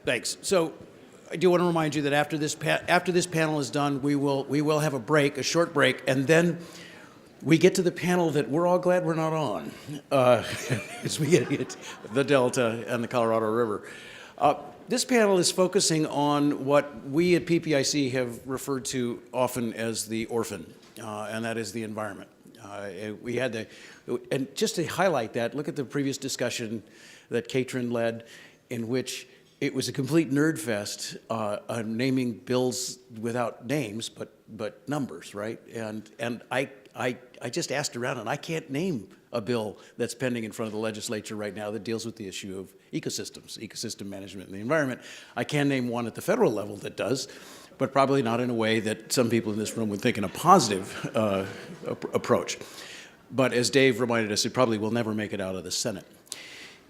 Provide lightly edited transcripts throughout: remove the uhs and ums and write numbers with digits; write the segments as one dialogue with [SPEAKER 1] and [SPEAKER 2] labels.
[SPEAKER 1] Thanks. So I do want to remind you that after this panel is done, we will have a break, a short break, and then we get to the panel that we're all glad we're not on, as we get the Delta and the Colorado River. This panel is focusing on what we at PPIC have referred to often as the orphan, and that is the environment. And just to highlight that, look at the previous discussion that Katrin led, in which it was a complete nerd fest, naming bills without names, but numbers, right? And I just asked around, and I can't name a bill that's pending in front of the legislature right now that deals with the issue of ecosystems, ecosystem management, and the environment. I can name one at the federal level that does, but probably not in a way that some people in this room would think in a positive approach. But as Dave reminded us, it probably will never make it out of the Senate.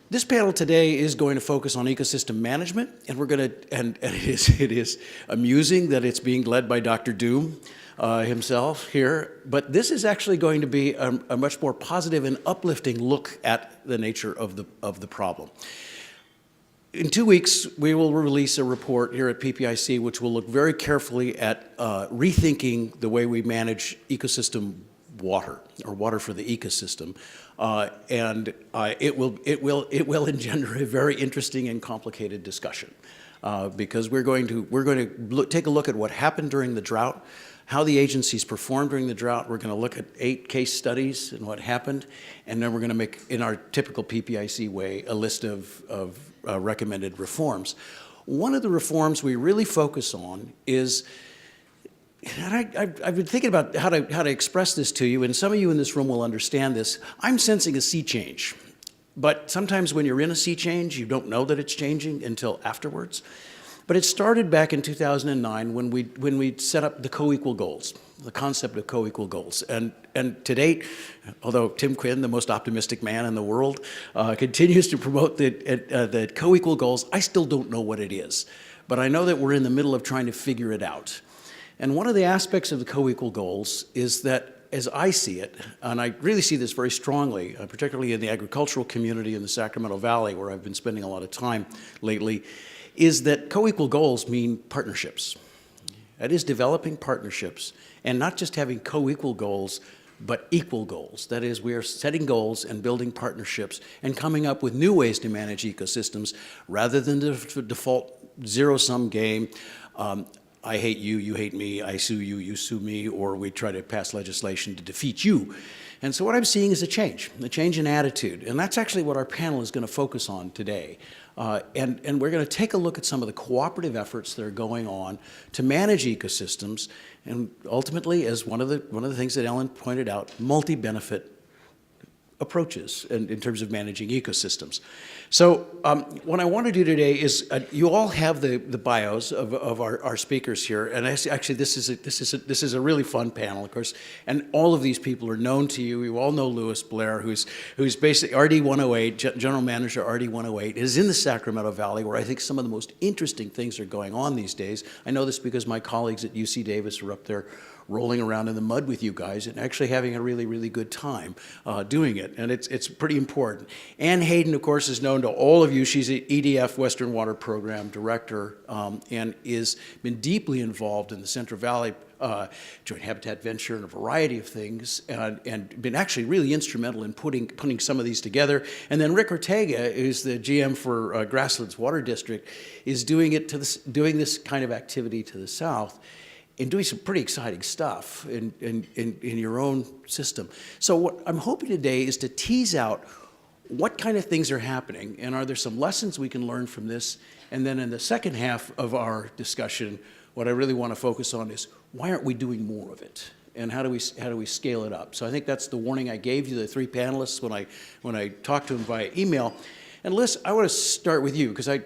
[SPEAKER 1] This panel today is going to focus on ecosystem management, and we're going to, and it is amusing that it's being led by Dr. Doom himself here, but this is actually going to be a much more positive and uplifting look at the nature of the problem. In 2 weeks, we will release a report here at PPIC which will look very carefully at rethinking the way we manage ecosystem water, or water for the ecosystem. And it will engender a very interesting and complicated discussion because we're going to take a look at what happened during the drought, how the agencies performed during the drought. We're going to look at 8 case studies and what happened, and then we're going to make, in our typical PPIC way, a list of recommended reforms. One of the reforms we really focus on is, and I've been thinking about how to express this to you, and some of you in this room will understand this. I'm sensing a sea change, but sometimes when you're in a sea change, you don't know that it's changing until afterwards. But it started back in 2009 when we set up the Coequal Goals, the concept of Coequal Goals. And to date, although Tim Quinn, the most optimistic man in the world, continues to promote the Coequal Goals, I still don't know what it is. But I know that we're in the middle of trying to figure it out. And one of the aspects of the Coequal Goals is that, as I see it, and I really see this very strongly, particularly in the agricultural community in the Sacramento Valley, where I've been spending a lot of time lately, is that Coequal Goals mean partnerships. That is, developing partnerships, and not just having co-equal goals, but equal goals. That is, we are setting goals and building partnerships and coming up with new ways to manage ecosystems rather than the default zero-sum game. I hate you, you hate me, I sue you, you sue me, or we try to pass legislation to defeat you. And so what I'm seeing is a change in attitude. And that's actually what our panel is going to focus on today. And we're going to take a look at some of the cooperative efforts that are going on to manage ecosystems, and ultimately, as one of the things that Ellen pointed out, multi-benefit approaches in terms of managing ecosystems. So what I want to do today is you all have the bios of our speakers here, and actually this is a really fun panel, of course, and all of these people are known to you. You all know Lewis Bair, who's basically RD 108, General Manager RD 108, is in the Sacramento Valley, where I think some of the most interesting things are going on these days. I know this because my colleagues at UC Davis are up there rolling around in the mud with you guys and actually having a really, really good time doing it. And it's pretty important. Ann Hayden, of course, is known to all of you. She's the EDF Western Water Program Director and is been deeply involved in the Central Valley Joint Habitat Venture and a variety of things, and been actually really instrumental in putting some of these together. And then Ric Ortega, who's the GM for Grassland Water District, is doing this kind of activity to the south, and doing some pretty exciting stuff in your own system. So what I'm hoping today is to tease out what kind of things are happening, and are there some lessons we can learn from this? And then in the second half of our discussion, what I really want to focus on is why aren't we doing more of it? And how do we scale it up? So I think that's the warning I gave you, the 3 panelists, when I talked to them via email. And Liz, I want to start with you, because I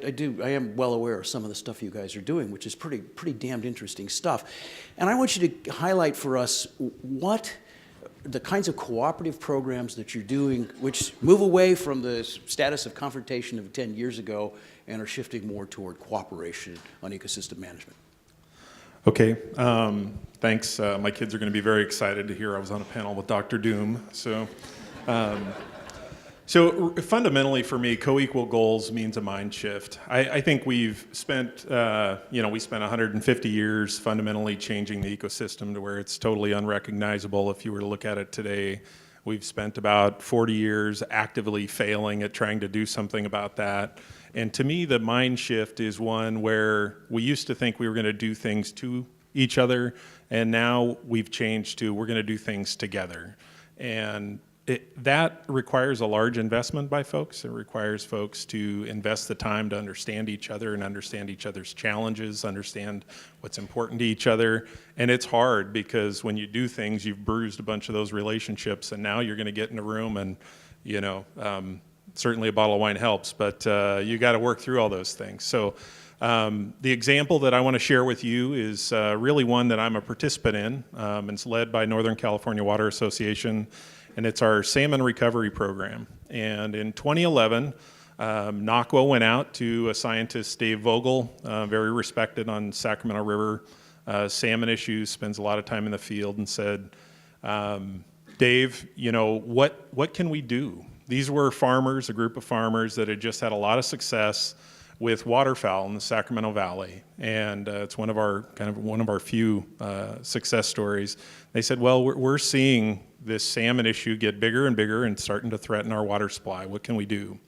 [SPEAKER 1] am well aware of some of the stuff you guys are doing, which is pretty damned interesting stuff. And I want you to highlight for us what the kinds of cooperative programs that you're doing, which move away from the status of confrontation of 10 years ago and are shifting more toward cooperation on ecosystem management.
[SPEAKER 2] Okay, thanks. My kids are going to be very excited to hear I was on a panel with Dr. Doom. So fundamentally for me, co-equal goals means a mind shift. I think we've spent, we spent 150 years fundamentally changing the ecosystem to where it's totally unrecognizable if you were to look at it today. We've spent about 40 years actively failing at trying to do something about that. And to me, the mind shift is one where we used to think we were going to do things to each other, and now we've changed to we're going to do things together. And that requires a large investment by folks. It requires folks to invest the time to understand each other and understand each other's challenges, understand what's important to each other. And it's hard because when you do things, you've bruised a bunch of those relationships, and now you're going to get in a room and, certainly a bottle of wine helps, but you got to work through all those things. So the example that I want to share with you is really one that I'm a participant in. It's led by Northern California Water Association, and it's our salmon recovery program. And in 2011, NACWA went out to a scientist, Dave Vogel, very respected on Sacramento River salmon issues, spends a lot of time in the field, and said, Dave, what can we do? These were farmers, a group of farmers that had just had a lot of success with waterfowl in the Sacramento Valley, and it's one of our few success stories. They said, well, we're seeing this salmon issue get bigger and bigger and starting to threaten our water supply. What can we do?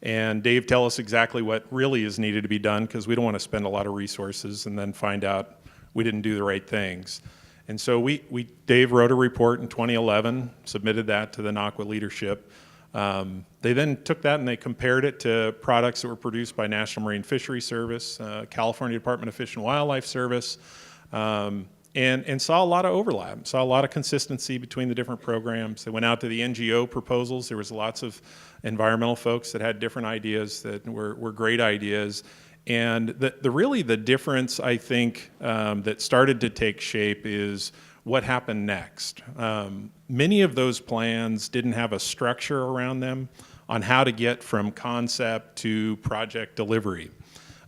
[SPEAKER 2] And Dave, tell us exactly what really is needed to be done, because we don't want to spend a lot of resources and then find out we didn't do the right things. And so Dave wrote a report in 2011, submitted that to the NACWA leadership. They then took that and they compared it to products that were produced by National Marine Fisheries Service, California Department of Fish and Wildlife Service, and saw a lot of overlap, saw a lot of consistency between the different programs. They went out to the NGO proposals. There was lots of environmental folks that had different ideas that were great ideas. And the difference, I think, that started to take shape is what happened next. Many of those plans didn't have a structure around them on how to get from concept to project delivery.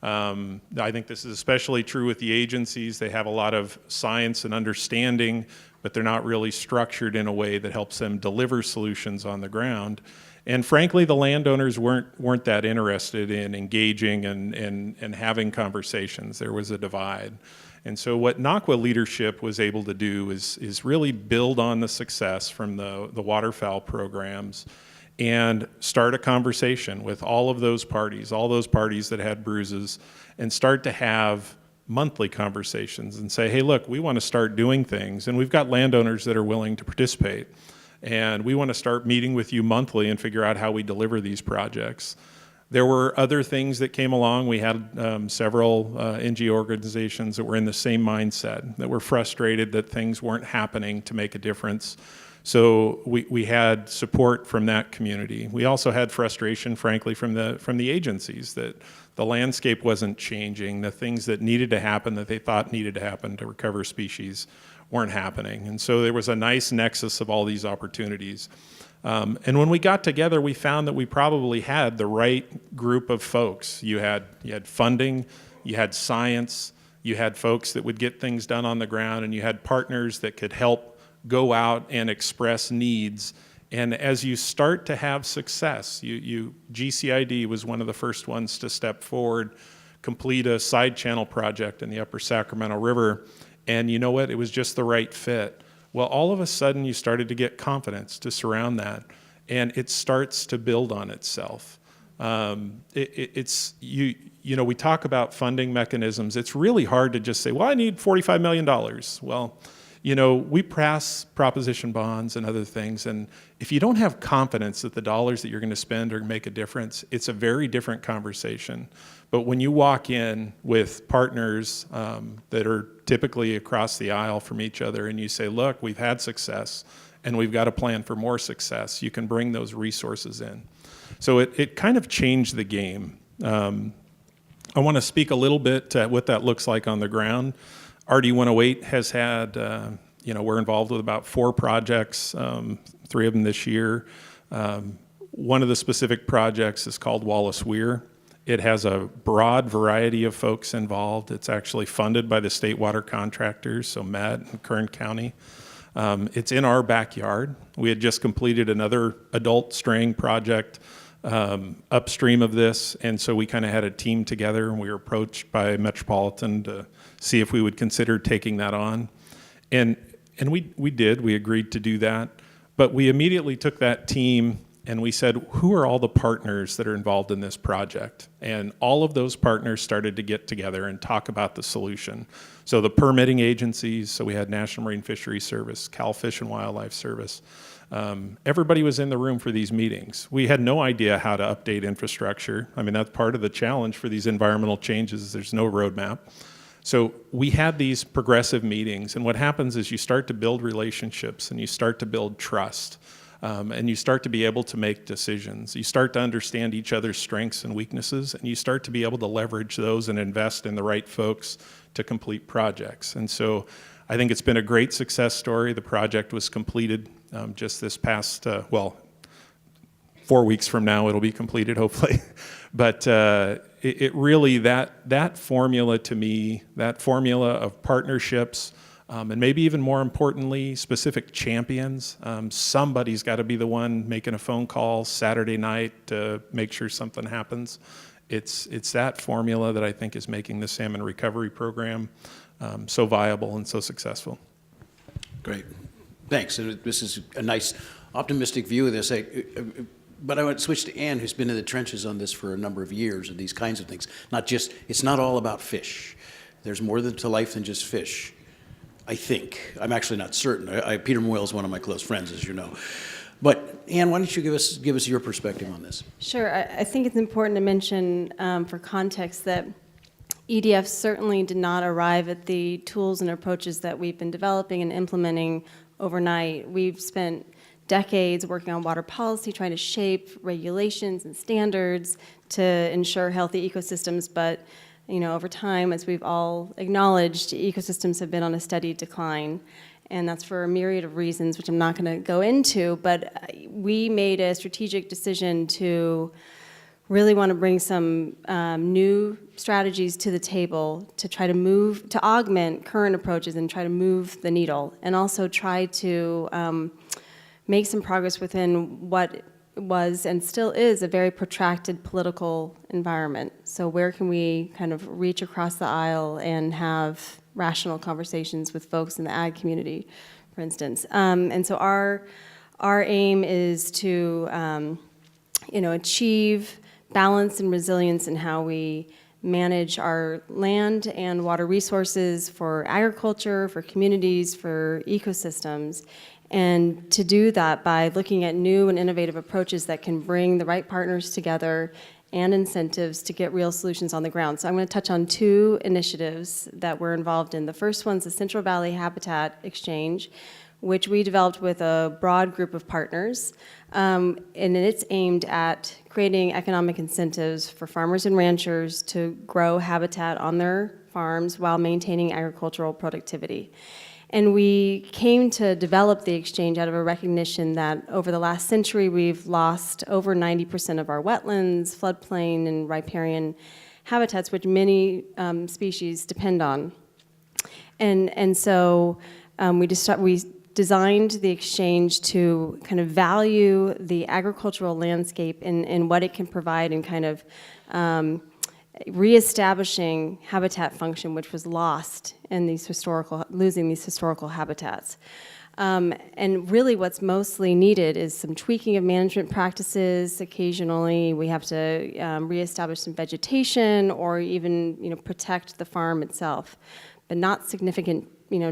[SPEAKER 2] I think this is especially true with the agencies. They have a lot of science and understanding, but they're not really structured in a way that helps them deliver solutions on the ground. And frankly, the landowners weren't that interested in engaging and having conversations. There was a divide. And so what NACWA leadership was able to do is really build on the success from the waterfowl programs and start a conversation with all those parties that had bruises, and start to have monthly conversations and say, hey, look, we want to start doing things, and we've got landowners that are willing to participate, and we want to start meeting with you monthly and figure out how we deliver these projects. There were other things that came along. We had several NGO organizations that were in the same mindset, that were frustrated that things weren't happening to make a difference. So we had support from that community. We also had frustration, frankly, from the agencies, that the landscape wasn't changing. The things that needed to happen, that they thought needed to happen to recover species, weren't happening. And so there was a nice nexus of all these opportunities. And when we got together, we found that we probably had the right group of folks. You had funding, you had science, you had folks that would get things done on the ground, and you had partners that could help go out and express needs. And as you start to have success, GCID was one of the first ones to step forward, complete a side channel project in the upper Sacramento River, and you know what, it was just the right fit. Well, all of a sudden you started to get confidence to surround that, and it starts to build on itself. We talk about funding mechanisms. It's really hard to just say, well, I need $45 million. Well, we pass proposition bonds and other things, and if you don't have confidence that the dollars that you're going to spend are going to make a difference, it's a very different conversation. But when you walk in with partners that are typically across the aisle from each other, and you say, look, we've had success, and we've got a plan for more success, you can bring those resources in. So it kind of changed the game. I want to speak a little bit to what that looks like on the ground. RD108 has had, we're involved with about 4 projects, 3 of them this year. One of the specific projects is called Wallace Weir. It has a broad variety of folks involved. It's actually funded by the state water contractors, so Met and Kern County. It's in our backyard. We had just completed another adult straying project upstream of this, and so we kind of had a team together, and we were approached by Metropolitan to see if we would consider taking that on. And we did. We agreed to do that. But we immediately took that team and we said, who are all the partners that are involved in this project? And all of those partners started to get together and talk about the solution. So the permitting agencies, so we had National Marine Fisheries Service, Cal Fish and Wildlife Service. Everybody was in the room for these meetings. We had no idea how to update infrastructure. I mean, that's part of the challenge for these environmental changes. There's no roadmap. So we had these progressive meetings, and what happens is you start to build relationships and you start to build trust. And you start to be able to make decisions. You start to understand each other's strengths and weaknesses, and you start to be able to leverage those and invest in the right folks to complete projects. And so I think it's been a great success story. The project was completed just this past, 4 weeks from now it'll be completed, hopefully. But it really, that formula to me, that formula of partnerships, and maybe even more importantly, specific champions. Somebody's got to be the one making a phone call Saturday night to make sure something happens. It's that formula that I think is making the salmon recovery program so viable and so successful.
[SPEAKER 1] Great. Thanks. And this is a nice, optimistic view of this. But I want to switch to Ann, who's been in the trenches on this for a number of years and these kinds of things. It's not all about fish. There's more to life than just fish. I think. I'm actually not certain. Peter Moyle is one of my close friends, as you know. But Ann, why don't you give us your perspective on this?
[SPEAKER 3] Sure. I think it's important to mention for context that EDF certainly did not arrive at the tools and approaches that we've been developing and implementing overnight. We've spent decades working on water policy, trying to shape regulations and standards to ensure healthy ecosystems, but over time, as we've all acknowledged, ecosystems have been on a steady decline, and that's for a myriad of reasons, which I'm not going to go into, but we made a strategic decision to really want to bring some new strategies to the table to try to augment current approaches and try to move the needle, and also try to make some progress within what was and still is a very protracted political environment. So where can we kind of reach across the aisle and have rational conversations with folks in the ag community, for instance? And so our aim is to achieve balance and resilience in how we manage our land and water resources for agriculture, for communities, for ecosystems. And to do that by looking at new and innovative approaches that can bring the right partners together and incentives to get real solutions on the ground. So I'm going to touch on two initiatives that we're involved in. The first one's the Central Valley Habitat Exchange, which we developed with a broad group of partners. And it's aimed at creating economic incentives for farmers and ranchers to grow habitat on their farms while maintaining agricultural productivity. And we came to develop the exchange out of a recognition that over the last century, we've lost over 90% of our wetlands, floodplain, and riparian habitats, which many species depend on. And so we designed the exchange to kind of value the agricultural landscape and what it can provide and kind of reestablishing habitat function, which was lost in losing these historical habitats. And really what's mostly needed is some tweaking of management practices. Occasionally we have to reestablish some vegetation or even protect the farm itself, but not significant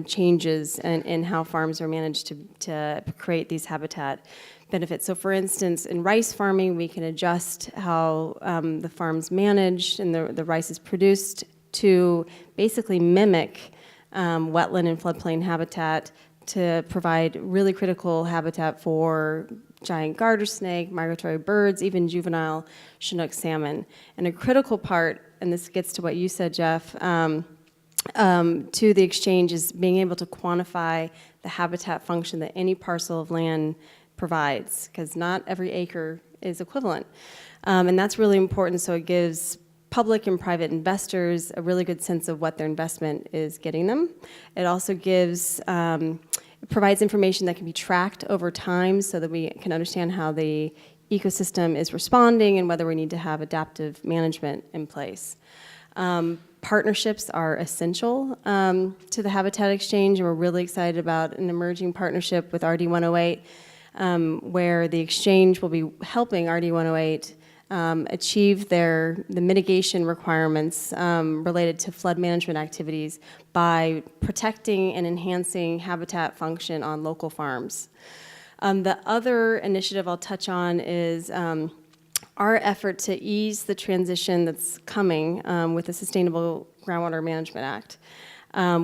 [SPEAKER 3] changes in how farms are managed to create these habitat benefits. So for instance, in rice farming, we can adjust how the farm's managed and the rice is produced to basically mimic wetland and floodplain habitat to provide really critical habitat for giant garter snake, migratory birds, even juvenile Chinook salmon. And a critical part, and this gets to what you said, Jeff, to the exchange is being able to quantify the habitat function that any parcel of land provides, because not every acre is equivalent. And that's really important, so it gives public and private investors a really good sense of what their investment is getting them. It also gives It provides information that can be tracked over time so that we can understand how the ecosystem is responding and whether we need to have adaptive management in place. Partnerships are essential to the habitat exchange, and we're really excited about an emerging partnership with RD108, where the exchange will be helping RD108 achieve the mitigation requirements related to flood management activities by protecting and enhancing habitat function on local farms. The other initiative I'll touch on is our effort to ease the transition that's coming with the Sustainable Groundwater Management Act.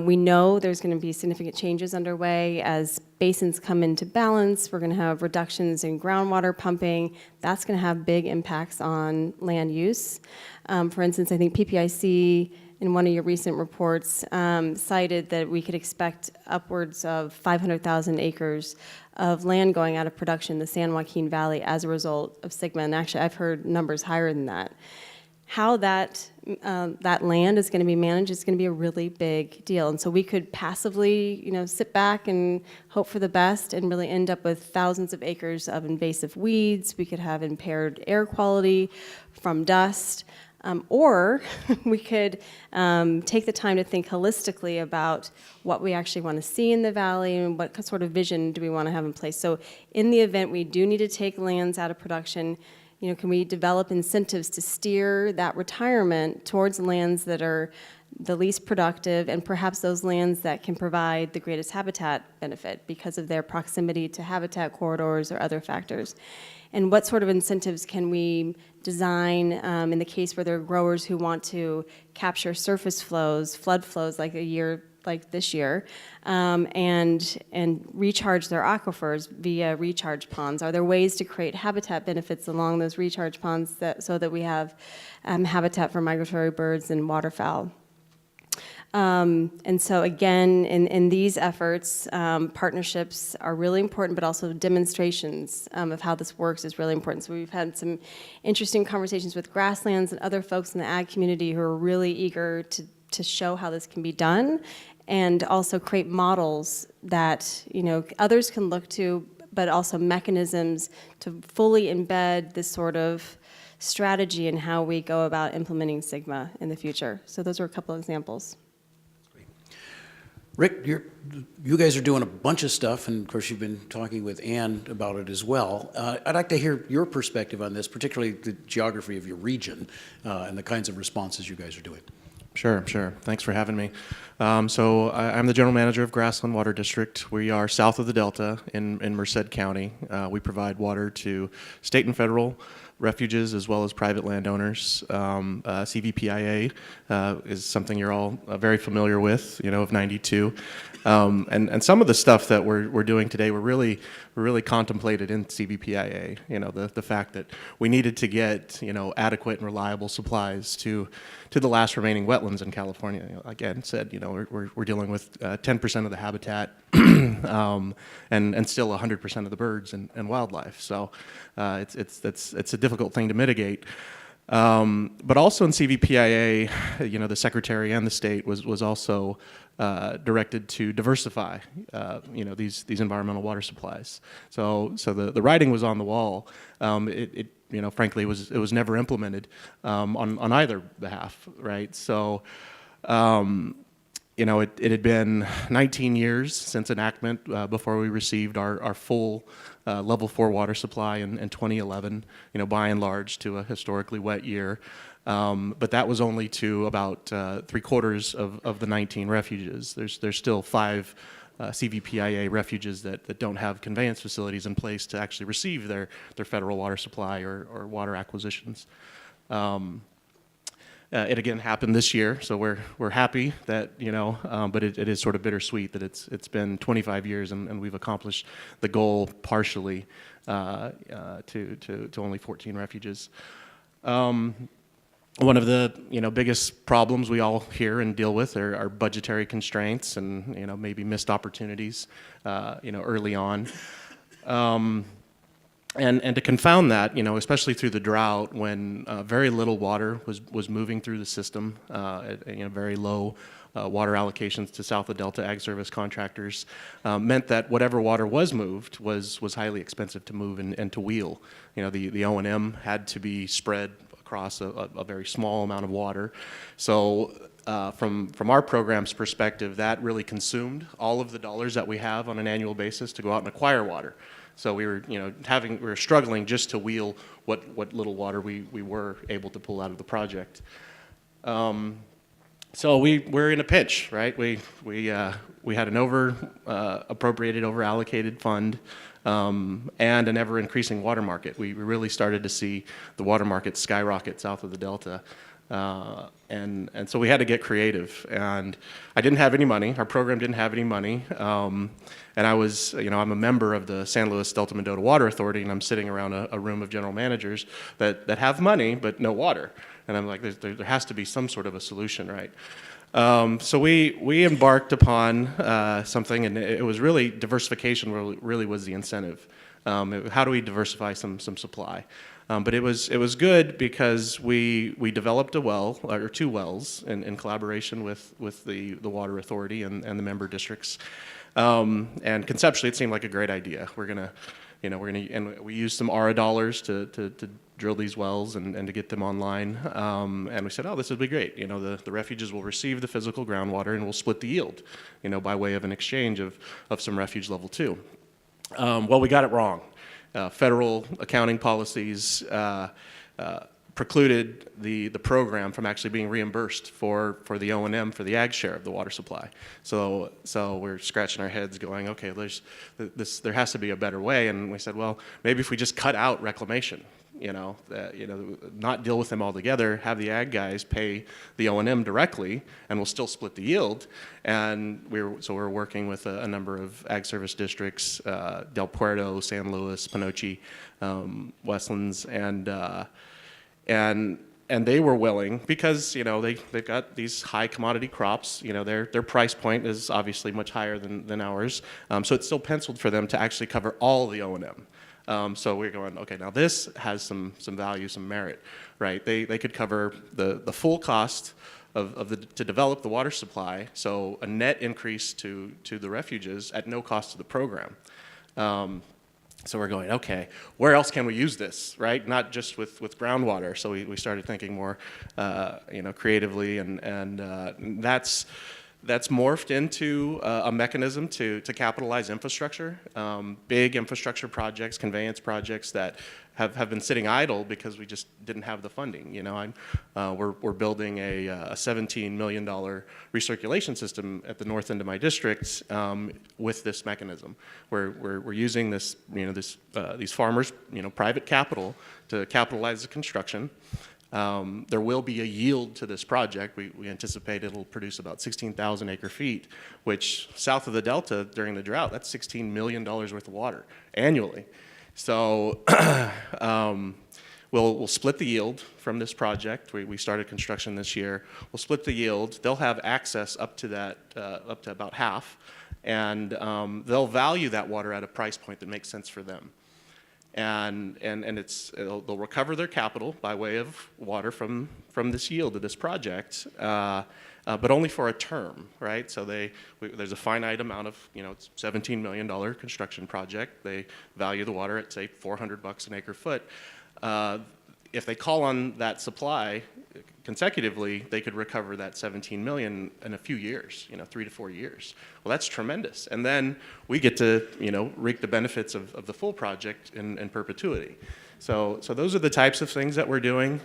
[SPEAKER 3] We know there's going to be significant changes underway as basins come into balance. We're going to have reductions in groundwater pumping. That's going to have big impacts on land use. For instance, I think PPIC in one of your recent reports cited that we could expect upwards of 500,000 acres of land going out of production in the San Joaquin Valley as a result of SGMA, and actually I've heard numbers higher than that. How that land is going to be managed is going to be a really big deal, and so we could passively, sit back and hope for the best, and really end up with thousands of acres of invasive weeds. We could have impaired air quality from dust, or we could take the time to think holistically about what we actually want to see in the valley and what sort of vision do we want to have in place. So, in the event we do need to take lands out of production, can we develop incentives to steer that retirement towards lands that are the least productive and perhaps those lands that can provide the greatest habitat benefit because of their proximity to habitat corridors or other factors? And what sort of incentives can we design in the case where there are growers who want to capture surface flows, flood flows like this year, and recharge their aquifers via recharge ponds? Are there ways to create habitat benefits along those recharge ponds so that we have habitat for migratory birds and waterfowl? And so again, in these efforts, partnerships are really important, but also demonstrations of how this works is really important. So we've had some interesting conversations with Grasslands and other folks in the ag community who are really eager to show how this can be done, and also create models that others can look to, but also mechanisms to fully embed this sort of strategy in how we go about implementing SGMA in the future. So those are a couple of examples.
[SPEAKER 1] Rick, you guys are doing a bunch of stuff, and of course you've been talking with Ann about it as well. I'd like to hear your perspective on this, particularly the geography of your region and the kinds of responses you guys are doing.
[SPEAKER 4] Sure. Thanks for having me. So I'm the general manager of Grassland Water District. We are south of the Delta in Merced County. We provide water to state and federal refuges as well as private landowners. CVPIA is something you're all very familiar with, of 92. And some of the stuff that we're doing today, we're really contemplated in CVPIA. The fact that we needed to get adequate and reliable supplies to the last remaining wetlands in California. Again, said we're dealing with 10% of the habitat and still 100% of the birds and wildlife. So it's a difficult thing to mitigate. But also in CVPIA, the secretary and the state was also directed to diversify, these environmental water supplies. So the writing was on the wall. Frankly, it was never implemented on either behalf, right? So, it had been 19 years since enactment before we received our full level 4 water supply in 2011, by and large to a historically wet year. But that was only to about 3/4 of the 19 refuges. There's still 5 CVPIA refuges that don't have conveyance facilities in place to actually receive their federal water supply or water acquisitions. It again happened this year, so we're happy that but it is sort of bittersweet that it's been 25 years and we've accomplished the goal partially to only 14 refuges. One of the biggest problems we all hear and deal with are budgetary constraints and maybe missed opportunities early on. And to confound that, especially through the drought, when very little water was moving through the system, at, very low water allocations to south of Delta Ag Service contractors, meant that whatever water was moved was highly expensive to move and to wheel. The O&M had to be spread across a very small amount of water. So from our program's perspective, that really consumed all of the dollars that we have on an annual basis to go out and acquire water. So we were struggling just to wheel what little water we were able to pull out of the project. So we're in a pinch, right? We had an appropriated, over allocated fund, and an ever increasing water market. We really started to see the water market skyrocket south of the Delta. And so we had to get creative, and I didn't have any money. Our program didn't have any money, and I was, I'm a member of the San Luis Delta Mendota Water Authority, and I'm sitting around a room of general managers that have money but no water, and I'm like, there has to be some sort of a solution, right? So we embarked upon something, and it was really diversification. Really was the incentive. How do we diversify some supply? But it was good because we developed a well, or 2 wells, in collaboration with the Water Authority and the member districts. And conceptually, it seemed like a great idea. And we used some ARA dollars to drill these wells and to get them online. And we said, oh, this would be great. The refuges will receive the physical groundwater, and we'll split the yield, by way of an exchange of some refuge level 2. Well, we got it wrong. Federal accounting policies precluded the program from actually being reimbursed for the O&M for the ag share of the water supply. So we're scratching our heads going, okay, there has to be a better way. And we said, well, maybe if we just cut out reclamation, not deal with them altogether, have the ag guys pay the O&M directly, and we'll still split the yield. And we're working with a number of ag service districts, Del Puerto, San Luis, Panoche, Westlands, and they were willing because they've got these high commodity crops. Their price point is obviously much higher than ours, so it's still penciled for them to actually cover all the O&M. So we're going, okay, now this has some value, some merit, right? They could cover the full cost to develop the water supply, so a net increase to the refuges at no cost to the program. So we're going, okay, where else can we use this, right? Not just with groundwater. So we started thinking more, creatively, and that's morphed into a mechanism to capitalize infrastructure, big infrastructure projects, conveyance projects that have been sitting idle because we just didn't have the funding. We're building a $17 million recirculation system at the north end of my district with this mechanism. We're using this, these farmers, private capital to capitalize the construction. There will be a yield to this project. We anticipate it'll produce about 16,000 acre feet, which south of the Delta during the drought, that's $16 million worth of water annually. So we'll split the yield from this project. We started construction this year. We'll split the yield. They'll have access up to that, up to about half, and they'll value that water at a price point that makes sense for them. And they'll recover their capital by way of water from this yield of this project, but only for a term, right? So there's a finite amount of, it's $17 million construction project. They value the water at, say, $400 an acre foot. If they call on that supply consecutively, they could recover that $17 million in a few years, 3 to 4 years. Well, that's tremendous. And then we get to, reap the benefits of the full project in perpetuity. So those are the types of things that we're doing.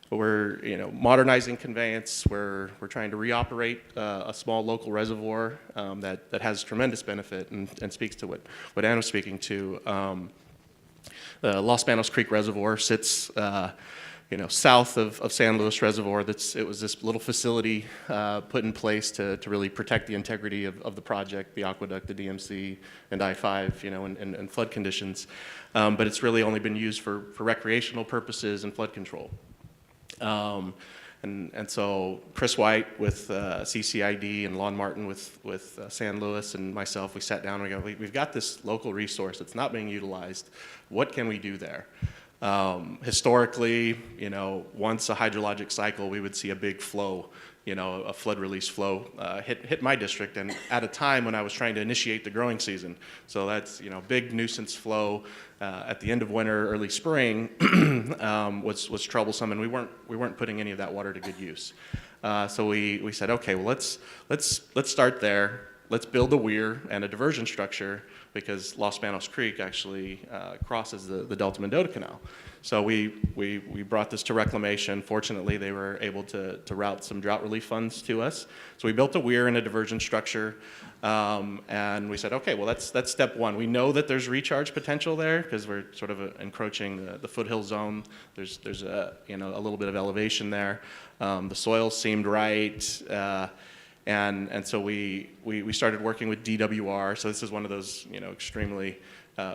[SPEAKER 4] We're, modernizing conveyance. We're trying to reoperate a small local reservoir that has tremendous benefit and speaks to what Ann was speaking to. The Los Banos Creek Reservoir sits, south of San Luis Reservoir. It was this little facility put in place to really protect the integrity of the project, the aqueduct, the DMC, and I-5, in flood conditions. But it's really only been used for recreational purposes and flood control. And so Chris White with CCID and Lon Martin with San Luis and myself, we sat down and we go, we've got this local resource that's not being utilized. What can we do there? Historically, once a hydrologic cycle, we would see a big flow, a flood release flow hit my district, and at a time when I was trying to initiate the growing season. So that's, big nuisance flow at the end of winter, early spring was troublesome, and we weren't putting any of that water to good use. So we said, okay, well let's start there. Let's build a weir and a diversion structure, because Los Banos Creek actually crosses the Delta Mendota Canal. So we brought this to Reclamation. Fortunately, they were able to route some drought relief funds to us. So we built a weir and a diversion structure, and we said, okay, well that's step one. We know that there's recharge potential there because we're sort of encroaching the foothill zone. There's a little bit of elevation there. The soil seemed right. And so we started working with DWR. So this is one of those extremely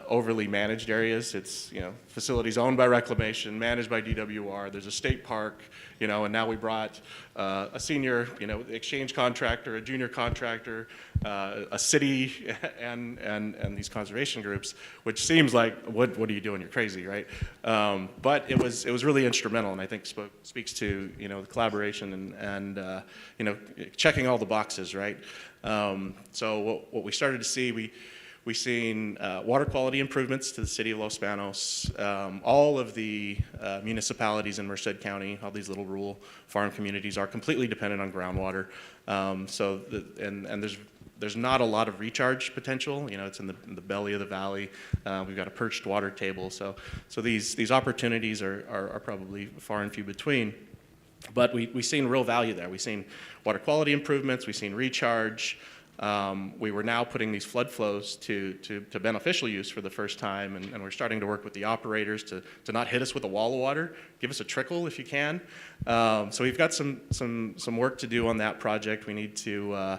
[SPEAKER 4] overly managed areas. It's facilities owned by Reclamation, managed by DWR. There's a state park, and now we brought a senior exchange contractor, a junior contractor, a city, and these conservation groups, which seems like what are you doing? You're crazy, right? But it was really instrumental, and I think speaks to the collaboration and checking all the boxes, right? So what we started to see, we've seen water quality improvements to the city of Los Banos. All of the municipalities in Merced County, all these little rural farm communities, are completely dependent on groundwater. And there's not a lot of recharge potential. It's in the belly of the valley. We've got a perched water table. So these opportunities are probably far and few between. But we've seen real value there. We've seen water quality improvements. We've seen recharge. We were now putting these flood flows to beneficial use for the first time, and we're starting to work with the operators to not hit us with a wall of water. Give us a trickle if you can. So we've got some work to do on that project. We need to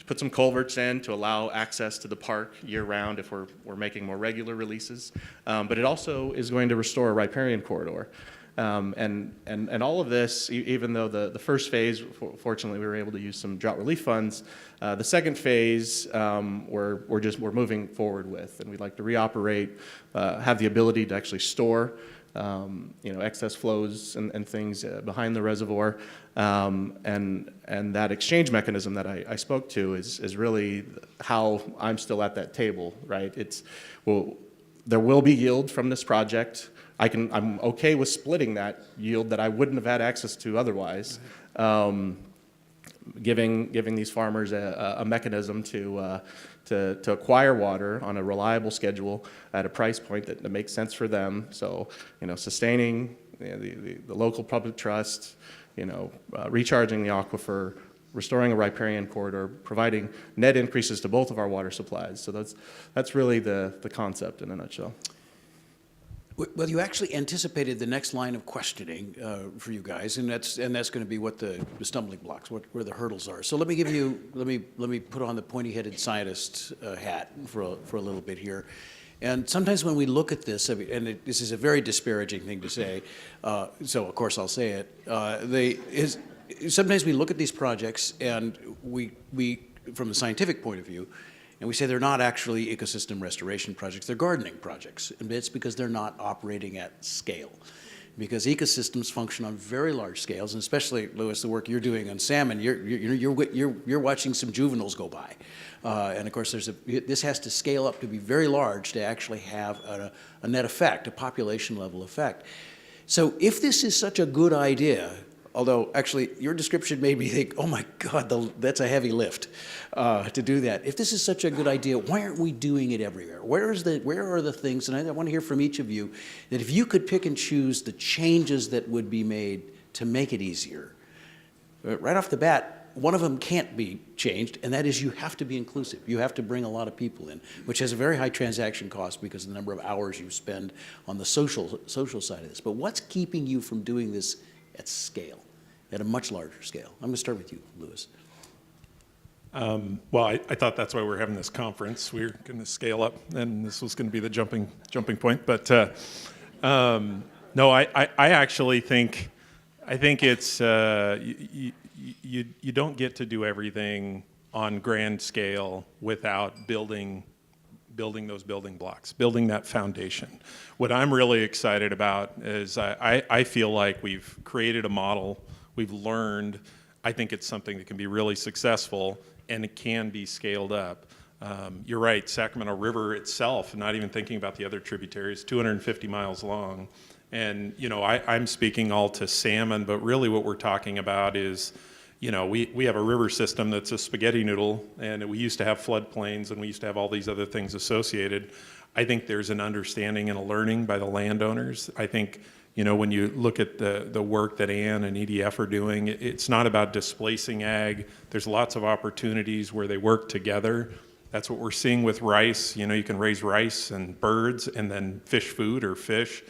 [SPEAKER 4] put some culverts in to allow access to the park year-round if we're making more regular releases. But it also is going to restore a riparian corridor. And all of this, even though the first phase, fortunately, we were able to use some drought relief funds. The second phase, we're moving forward with, and we'd like to reoperate, have the ability to actually store, excess flows and things behind the reservoir, and that exchange mechanism that I spoke to is really how I'm still at that table, right? There will be yield from this project. I'm okay with splitting that yield that I wouldn't have had access to otherwise, giving these farmers a mechanism to acquire water on a reliable schedule at a price point that makes sense for them. So sustaining the local public trust, recharging the aquifer, restoring a riparian corridor, providing net increases to both of our water supplies. So that's really the concept in a nutshell.
[SPEAKER 1] Well, you actually anticipated the next line of questioning for you guys, and that's going to be what the stumbling blocks, where the hurdles are. So let me put on the pointy-headed scientist hat for a little bit here. And sometimes when we look at this, this is a very disparaging thing to say, so of course I'll say it. Sometimes we look at these projects and we from the scientific point of view, and we say they're not actually ecosystem restoration projects, they're gardening projects. And it's because they're not operating at scale. Because ecosystems function on very large scales, and especially, Lewis, the work you're doing on salmon, you're watching some juveniles go by. And of course, this has to scale up to be very large to actually have a net effect, a population level effect. So if this is such a good idea, although actually your description made me think, oh my God, that's a heavy lift to do that. If this is such a good idea, why aren't we doing it everywhere? Where are the things, and I want to hear from each of you, that if you could pick and choose the changes that would be made to make it easier, right off the bat, one of them can't be changed, and that is you have to be inclusive. You have to bring a lot of people in, which has a very high transaction cost because of the number of hours you spend on the social side of this. But what's keeping you from doing this at scale, at a much larger scale? I'm going to start with you, Lewis.
[SPEAKER 2] Well, I thought that's why we're having this conference. We're going to scale up, and this was going to be the jumping point. But no, I actually think I think it's, you don't get to do everything on grand scale without building those building blocks, building that foundation. What I'm really excited about is I feel like we've created a model, we've learned, I think it's something that can be really successful and it can be scaled up. You're right, Sacramento River itself, not even thinking about the other tributaries, 250 miles long. And, you know, I'm speaking all to salmon, but really what we're talking about is, you know, we have a river system that's a spaghetti noodle, and we used to have floodplains, and we used to have all these other things associated. I think there's an understanding and a learning by the landowners. I think, you know, when you look at the work that Ann and EDF are doing, it's not about displacing ag. There's lots of opportunities where they work together. That's what we're seeing with rice. You know, you can raise rice and birds and then fish food or fish.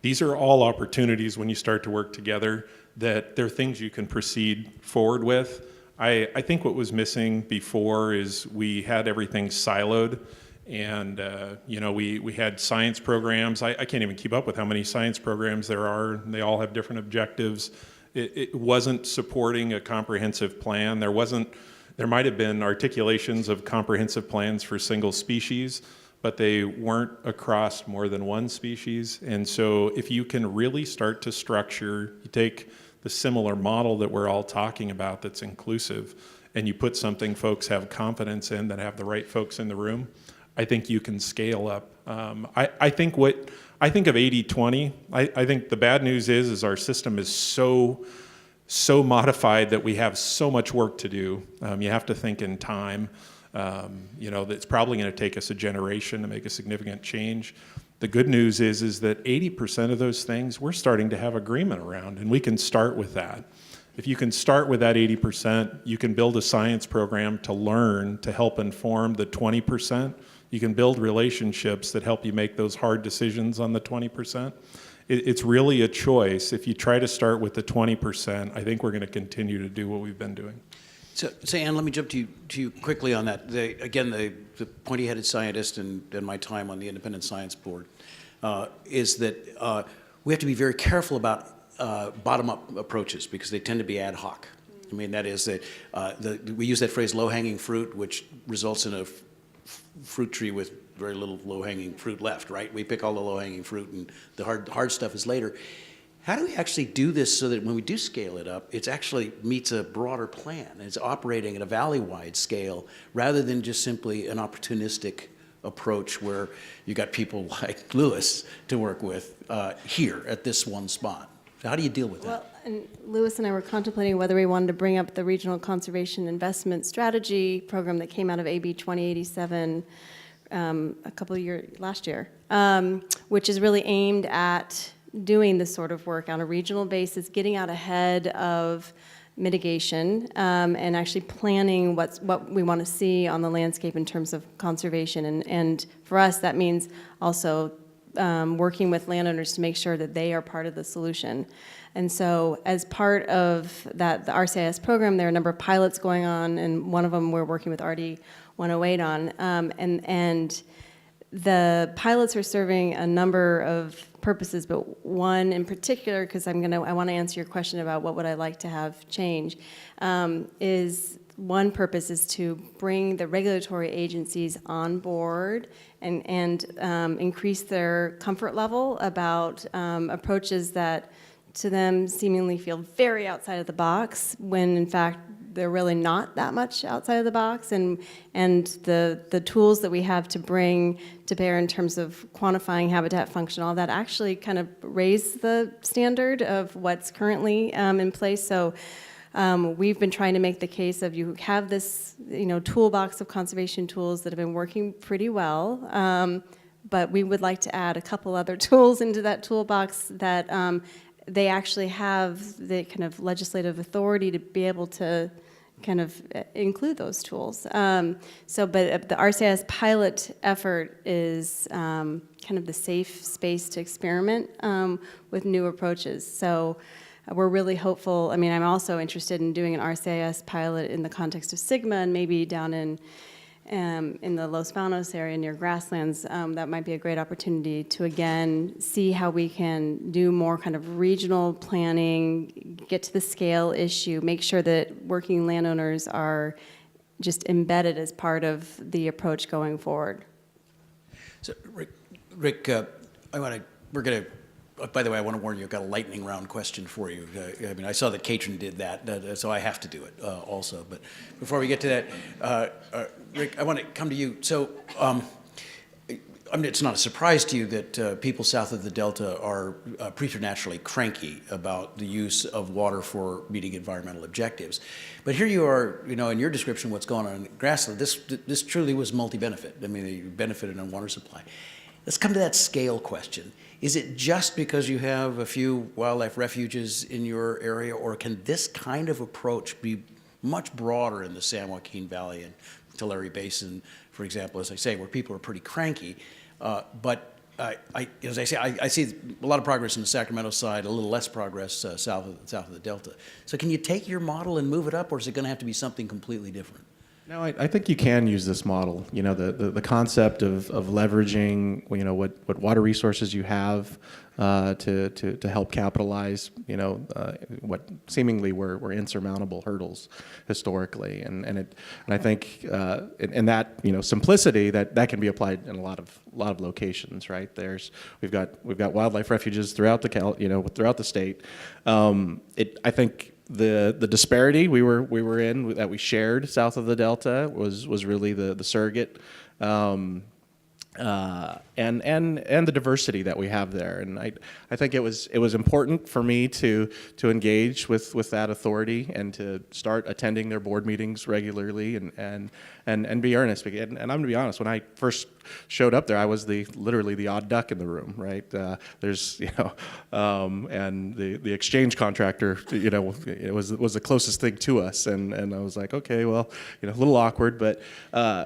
[SPEAKER 2] These are all opportunities when you start to work together that they're things you can proceed forward with. I think what was missing before is we had everything siloed, and you know, we had science programs. I can't even keep up with how many science programs there are. They all have different objectives. It wasn't supporting a comprehensive plan. There might have been articulations of comprehensive plans for single species, but they weren't across more than one species. And so if you can really start to structure, you take the similar model that we're all talking about that's inclusive, and you put something folks have confidence in, that have the right folks in the room, I think you can scale up. I think of 80-20. I think the bad news is our system is so modified that we have so much work to do. You have to think in time. You know, it's probably going to take us a generation to make a significant change. The good news is that 80% of those things we're starting to have agreement around, and we can start with that. If you can start with that 80%, you can build a science program to learn, to help inform the 20%. You can build relationships that help you make those hard decisions on the 20%. It's really a choice. If you try to start with the 20%, I think we're going to continue to do what we've been doing.
[SPEAKER 1] So Ann, let me jump to you quickly on that. The pointy-headed scientist and my time on the Independent Science Board is that we have to be very careful about bottom-up approaches because they tend to be ad hoc. I mean, that is that we use that phrase low-hanging fruit, which results in a fruit tree with very little low-hanging fruit left, right? We pick all the low-hanging fruit and the hard stuff is later. How do we actually do this so that when we do scale it up, it actually meets a broader plan? It's operating at a valley-wide scale rather than just simply an opportunistic approach where you got people like Lewis to work with here at this one spot. So how do you deal with that?
[SPEAKER 3] Well, and Lewis and I were contemplating whether we wanted to bring up the Regional Conservation Investment Strategy program that came out of AB 2087 last year, which is really aimed at doing this sort of work on a regional basis, getting out ahead of mitigation, and actually planning what we want to see on the landscape in terms of conservation. And for us, that means also working with landowners to make sure that they are part of the solution. And so as part of that, the RCIS program, there are a number of pilots going on, and one of them we're working with RD 108 on. And the pilots are serving a number of purposes, but one in particular, because I want to answer your question about what would I like to have change, is one purpose is to bring the regulatory agencies on board and increase their comfort level about approaches that to them seemingly feel very outside of the box, when in fact they're really not that much outside of the box, and the tools that we have to bring to bear in terms of quantifying habitat function, all that actually kind of raise the standard of what's currently in place. So we've been trying to make the case of you have this, toolbox of conservation tools that have been working pretty well, but we would like to add a couple other tools into that toolbox that they actually have the kind of legislative authority to be able to kind of include those tools. But the RCIS pilot effort is kind of the safe space to experiment with new approaches. So we're really hopeful. I mean, I'm also interested in doing an RCIS pilot in the context of SGMA and maybe down in in the Los Banos area near Grasslands, that might be a great opportunity to, again, see how we can do more kind of regional planning, get to the scale issue, make sure that working landowners are just embedded as part of the approach going forward.
[SPEAKER 1] So, Rick, we're going to, by the way, I want to warn you, I've got a lightning round question for you. I mean, I saw that Katrin did that, so I have to do it also. But before we get to that, Rick, I want to come to you. So, I mean, it's not a surprise to you that people south of the Delta are preternaturally cranky about the use of water for meeting environmental objectives. But here you are, you know, in your description of what's going on in Grassland, this truly was multi-benefit. I mean, they benefited on water supply. Let's come to that scale question. Is it just because you have a few wildlife refuges in your area, or can this kind of approach be much broader in the San Joaquin Valley and Tulare Basin, for example, as I say, where people are pretty cranky? But as I say, I see a lot of progress in the Sacramento side, a little less progress south of the Delta. So can you take your model and move it up, or is it going to have to be something completely different?
[SPEAKER 4] No, I think you can use this model. You know, the concept of leveraging, you know, what water resources you have to help capitalize, you know, what seemingly were insurmountable hurdles historically, and I think in that, you know, simplicity that can be applied in a lot of locations. Right? We've got wildlife refuges throughout throughout the state. I think. The disparity we were in that we shared south of the Delta was really the surrogate, and the diversity that we have there. And I think it was important for me to engage with that authority and to start attending their board meetings regularly and be earnest. And I'm going to be honest, when I first showed up there, I was literally the odd duck in the room, right? There's, you know, and the exchange contractor, you know, it was the closest thing to us, and I was like, okay, well, you know, a little awkward, but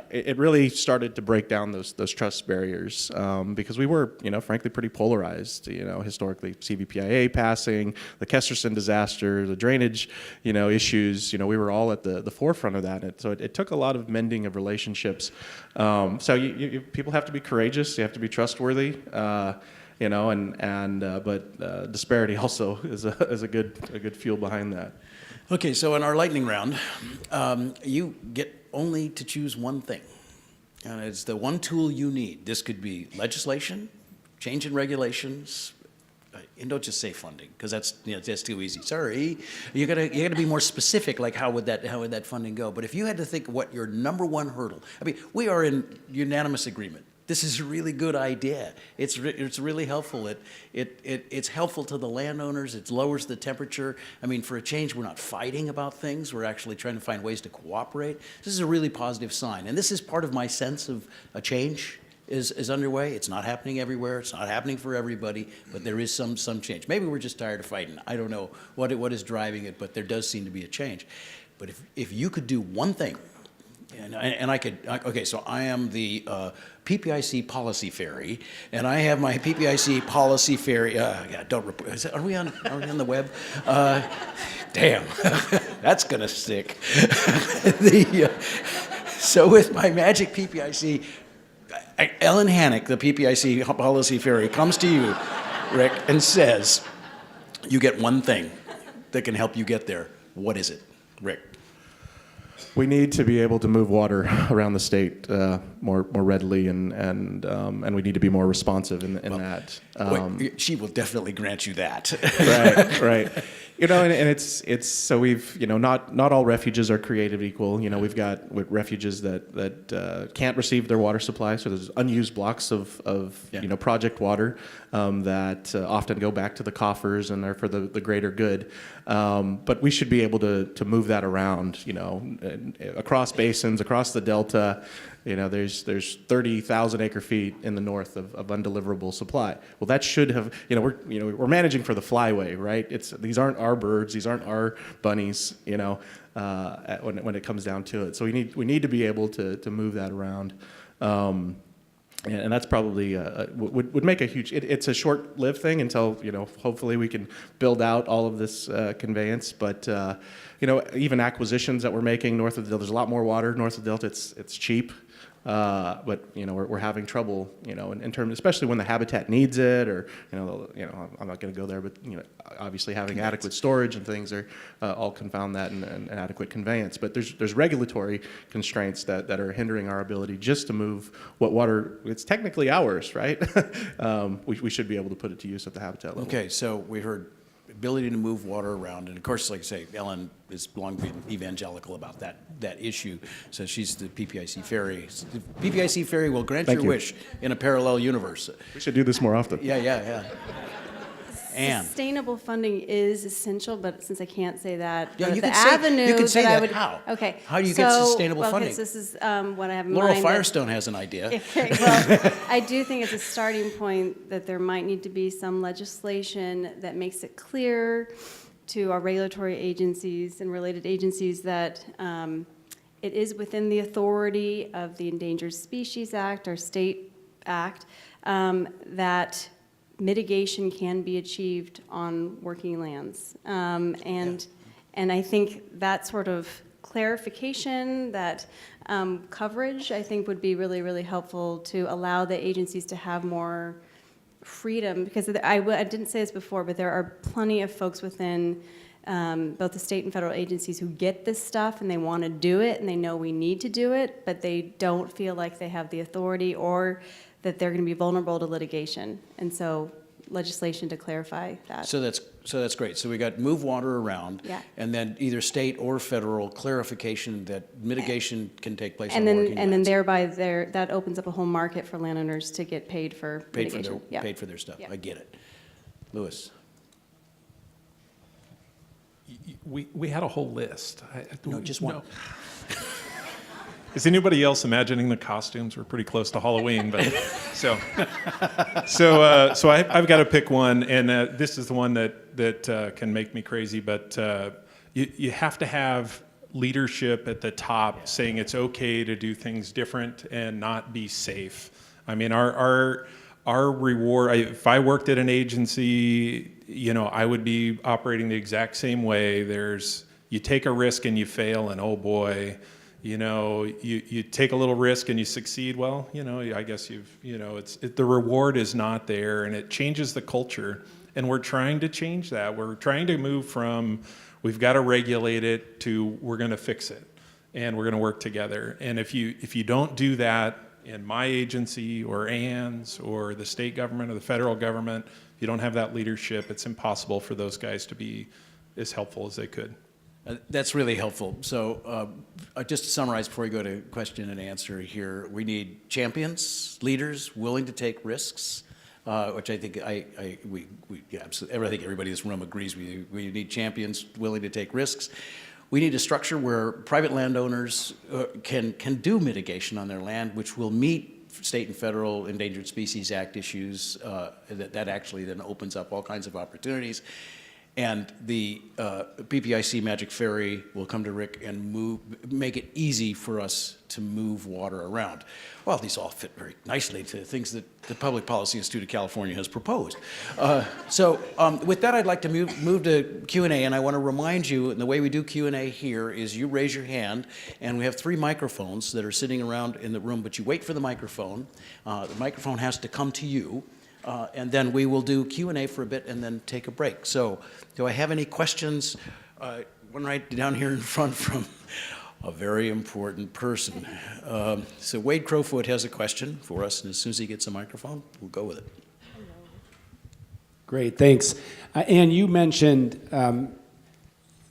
[SPEAKER 4] it really started to break down those trust barriers, because we were, you know, frankly pretty polarized, you know, historically, CVPIA passing, the Kesterson disaster, the drainage, you know, issues, you know, we were all at the forefront of that, and so it took a lot of mending of relationships. So people have to be courageous, you have to be trustworthy, you know, but disparity also is a good fuel behind that.
[SPEAKER 1] Okay, so in our lightning round, you get only to choose one thing, and it's the one tool you need. This could be legislation, change in regulations, and don't just say funding, because that's too easy. Sorry, you gotta be more specific. Like how would that funding go? But if you had to think what your number one hurdle, I mean, we are in unanimous agreement. This is a really good idea. It's really helpful. It's helpful to the landowners. It lowers the temperature. I mean, for a change, we're not fighting about things. We're actually trying to find ways to cooperate. This is a really positive sign, and this is part of my sense of a change is underway. It's not happening everywhere. It's not happening for everybody, but there is some change. Maybe we're just tired of fighting. I don't know what is driving it, but there does seem to be a change. But if you could do one thing, and I could, okay, so I am the PPIC policy fairy, and I have my PPIC policy fairy. Yeah, don't report. Are we on the web? Damn, that's gonna stick. So with my magic PPIC, Ellen Hannock, the PPIC policy fairy, comes to you, Rick, and says, "You get one thing that can help you get there. What is it, Rick?"
[SPEAKER 4] We need to be able to move water around the state more readily, and we need to be more responsive in that.
[SPEAKER 1] She will definitely grant you that.
[SPEAKER 4] Right. You know, and it's so we've, you know, not all refuges are created equal. You know, we've got refuges that can't receive their water supply, so there's unused blocks of you know, project water that often go back to the coffers and are for the greater good. But we should be able to move that around, you know, across basins, across the Delta. You know, there's 30,000 acre-feet in the north of undeliverable supply. Well, that should have, you know, we're managing for the flyway, right? These aren't our birds, these aren't our bunnies, you know, when it comes down to it. So we need to be able to move that around. And that's probably would make a huge. It's a short-lived thing until, you know, hopefully we can build out all of this conveyance. But you know, even acquisitions that we're making north of the Delta, there's a lot more water north of the Delta. It's cheap. but we're having trouble, in terms, especially when the habitat needs it, or I'm not going to go there, but obviously having adequate storage and things are all confound that, and adequate conveyance. But there's regulatory constraints that are hindering our ability just to move what water. It's technically ours, right? We should be able to put it to use at the habitat level.
[SPEAKER 1] Okay, so we heard ability to move water around, and of course, like I say, Ellen has long been evangelical about that issue. So she's the PPIC ferry. The PPIC ferry will grant
[SPEAKER 4] Thank
[SPEAKER 1] your
[SPEAKER 4] you.
[SPEAKER 1] wish in a parallel universe.
[SPEAKER 4] We should do this more often.
[SPEAKER 1] Yeah. And
[SPEAKER 3] Sustainable funding is essential, but since I can't say that,
[SPEAKER 1] Yeah,
[SPEAKER 3] the
[SPEAKER 1] you could say-
[SPEAKER 3] avenue
[SPEAKER 1] you could say
[SPEAKER 3] that I
[SPEAKER 1] that.
[SPEAKER 3] would.
[SPEAKER 1] How?
[SPEAKER 3] Okay.
[SPEAKER 1] How do you get sustainable funding?
[SPEAKER 3] Okay, so this is what I have in
[SPEAKER 1] Laurel
[SPEAKER 3] mind. that-
[SPEAKER 1] Firestone has an idea.
[SPEAKER 3] Okay, well, I do think it's a starting point that there might need to be some legislation that makes it clear to our regulatory agencies and related agencies that it is within the authority of the Endangered Species Act, our state act, that mitigation can be achieved on working lands. And I think that sort of clarification, that coverage, I think would be really, really helpful to allow the agencies to have more freedom, because I didn't say this before, but there are plenty of folks within both the state and federal agencies who get this stuff and they want to do it and they know we need to do it, but they don't feel like they have the authority or that they're going to be vulnerable to litigation. And so legislation to clarify that.
[SPEAKER 1] So that's great. So we got move water around,
[SPEAKER 3] Yeah.
[SPEAKER 1] and then either state or federal clarification that mitigation can take place
[SPEAKER 3] And
[SPEAKER 1] on
[SPEAKER 3] then,
[SPEAKER 1] working
[SPEAKER 3] and then
[SPEAKER 1] lands.
[SPEAKER 3] thereby that opens up a whole market for landowners to get paid for
[SPEAKER 1] paid for
[SPEAKER 3] mitigation.
[SPEAKER 1] their paid for their stuff.
[SPEAKER 3] Yeah.
[SPEAKER 1] I get it. Lewis.
[SPEAKER 2] We had a whole list.
[SPEAKER 1] No, just one.
[SPEAKER 2] No. Is anybody else imagining the costumes? We're pretty close to Halloween, but so I've got to pick one, and this is the one that can make me crazy. But you have to have leadership at the top saying it's okay to do things different and not be safe. I mean, our reward. If I worked at an agency, I would be operating the exact same way. You take a risk and you fail, and oh boy. You take a little risk and you succeed. Well, I guess the reward is not there, and it changes the culture. And we're trying to change that. We're trying to move from we've got to regulate it to we're going to fix it, and we're going to work together. And if you don't do that in my agency or Ann's or the state government or the federal government, if you don't have that leadership, it's impossible for those guys to be as helpful as they could.
[SPEAKER 1] That's really helpful. So just to summarize before we go to question and answer here, we need champions, leaders willing to take risks, which I think I think everybody in this room agrees with you. We need champions willing to take risks. We need a structure where private landowners can do mitigation on their land, which will meet state and federal Endangered Species Act issues. That actually then opens up all kinds of opportunities. And the PPIC Magic Ferry will come to Ric and make it easy for us to move water around. Well, these all fit very nicely to things that the Public Policy Institute of California has proposed. So with that, I'd like to move to Q&A, and I want to remind you, and the way we do Q&A here is you raise your hand, and we have 3 microphones that are sitting around in the room, but you wait for the microphone. The microphone has to come to you. And then we will do Q&A for a bit and then take a break. So do I have any questions? One right down here in front from a very important person. So Wade Crowfoot has a question for us, and as soon as he gets a microphone, we'll go with it.
[SPEAKER 5] Great, thanks. Ann, you mentioned,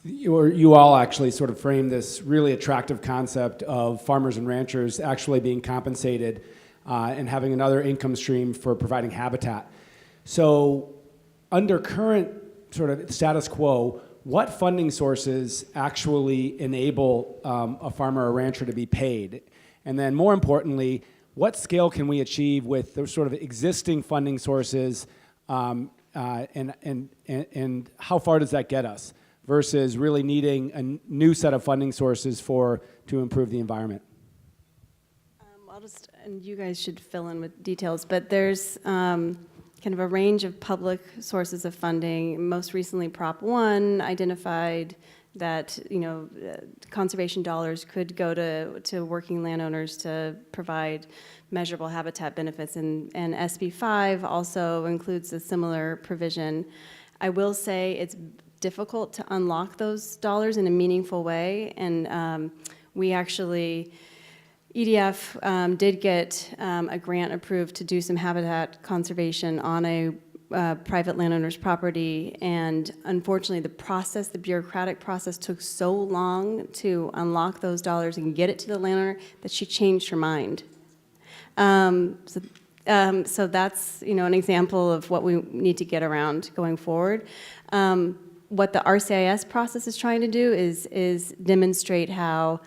[SPEAKER 5] you all actually sort of framed this really attractive concept of farmers and ranchers actually being compensated and having another income stream for providing habitat. So under current sort of status quo, what funding sources actually enable a farmer or rancher to be paid? And then more importantly, what scale can we achieve with the sort of existing funding sources and how far does that get us versus really needing a new set of funding sources to improve the environment?
[SPEAKER 3] And you guys should fill in with details, but there's kind of a range of public sources of funding. Most recently, Prop 1 identified that, conservation dollars could go to working landowners to provide measurable habitat benefits, and SB 5 also includes a similar provision. I will say it's difficult to unlock those dollars in a meaningful way, and we actually, EDF did get a grant approved to do some habitat conservation on a private landowner's property, and unfortunately the bureaucratic process took so long to unlock those dollars and get it to the landowner that she changed her mind. So that's, an example of what we need to get around going forward. What the RCIS process is trying to do is demonstrate how